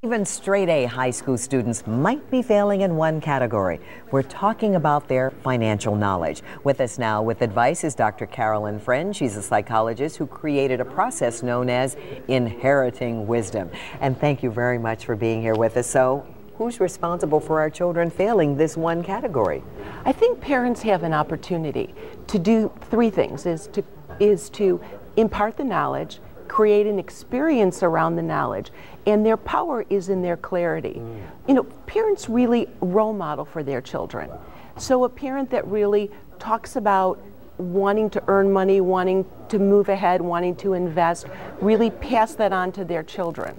Even straight-A high school students might be failing in one category. We're talking about their financial knowledge. With us now with advice is Dr. Carolyn Friend. She's a psychologist who created a process known as inheriting wisdom. And thank you very much for being here with us. So, who's responsible for our children failing this one category? I think parents have an opportunity to do three things, is to impart the knowledge, create an experience around the knowledge, and their power is in their clarity. You know, parents really role model for their children. So a parent that really talks about wanting to earn money, wanting to move ahead, wanting to invest, really pass that on to their children.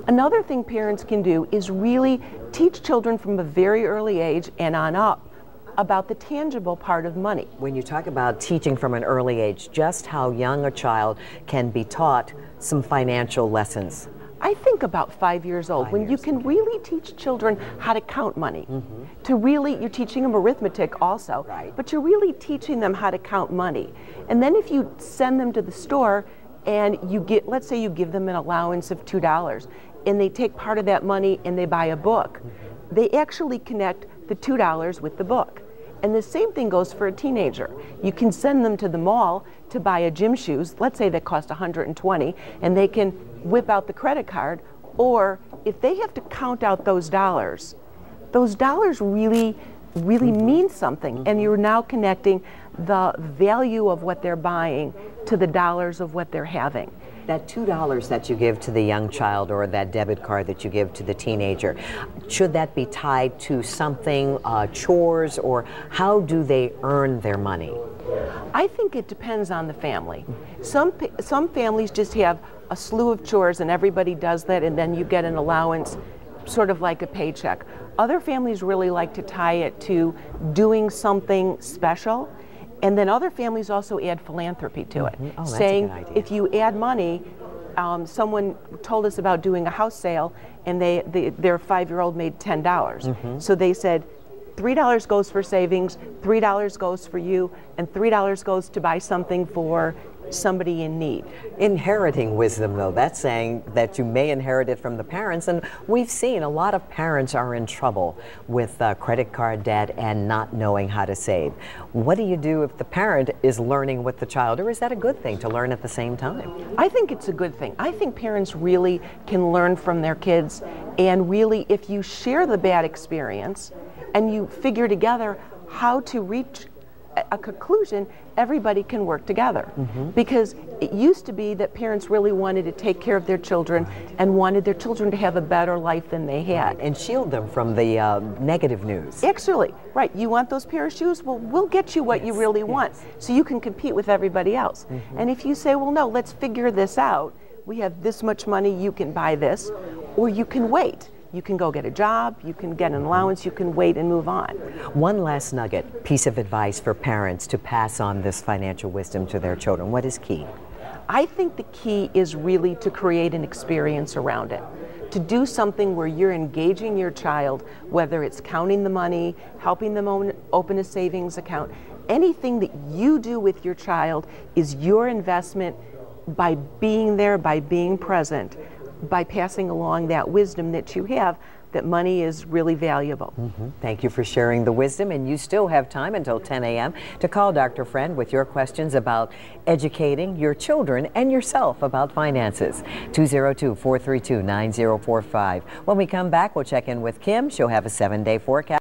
Another thing parents can do is really teach children from a very early age and on up about the tangible part of money. When you talk about teaching from an early age, just how young a child can be taught some financial lessons? I think about 5 years old, when you can really teach children how to count money. You're teaching them arithmetic also, but you're really teaching them how to count money. And then if you send them to the store and let's say you give them an allowance of $2, and they take part of that money and they buy a book, they actually connect the $2 with the book. And the same thing goes for a teenager. You can send them to the mall to buy a gym shoes, let's say that cost $120, and they can whip out the credit card, or if they have to count out those dollars really mean something, and you're now connecting the value of what they're buying to the dollars of what they're having. That $2 that you give to the young child, or that debit card that you give to the teenager, should that be tied to something, chores, or how do they earn their money? I think it depends on the family. Some families just have a slew of chores and everybody does that, and then you get an allowance, sort of like a paycheck. Other families really like to tie it to doing something special. And then other families also add philanthropy to it, saying if you add money, someone told us about doing a house sale, and their 5-year-old made $10. So they said, $3 goes for savings, $3 goes for you, and $3 goes to buy something for somebody in need. Inheriting wisdom, though, that's saying that you may inherit it from the parents, and we've seen a lot of parents are in trouble with credit card debt and not knowing how to save. What do you do if the parent is learning with the child, or is that a good thing to learn at the same time? I think it's a good thing. I think parents really can learn from their kids, and really, if you share the bad experience and you figure together how to reach a conclusion, everybody can work together. Because it used to be that parents really wanted to take care of their children and wanted their children to have a better life than they had. And shield them from the negative news. Actually, right. You want those pair of shoes? Well, we'll get you what you really want, so you can compete with everybody else. And if you say, well, no, let's figure this out. We have this much money, you can buy this, or you can wait. You can go get a job, you can get an allowance, you can wait and move on. One last nugget, piece of advice for parents to pass on this financial wisdom to their children. What is key? I think the key is really to create an experience around it. To do something where you're engaging your child, whether it's counting the money, helping them open a savings account. Anything that you do with your child is your investment by being there, by being present, by passing along that wisdom that you have, that money is really valuable. Thank you for sharing the wisdom, and you still have time until 10 a.m. to call Dr. Friend with your questions about educating your children and yourself about finances. 202-432-9045. When we come back, we'll check in with Kim. She'll have a 7-day forecast.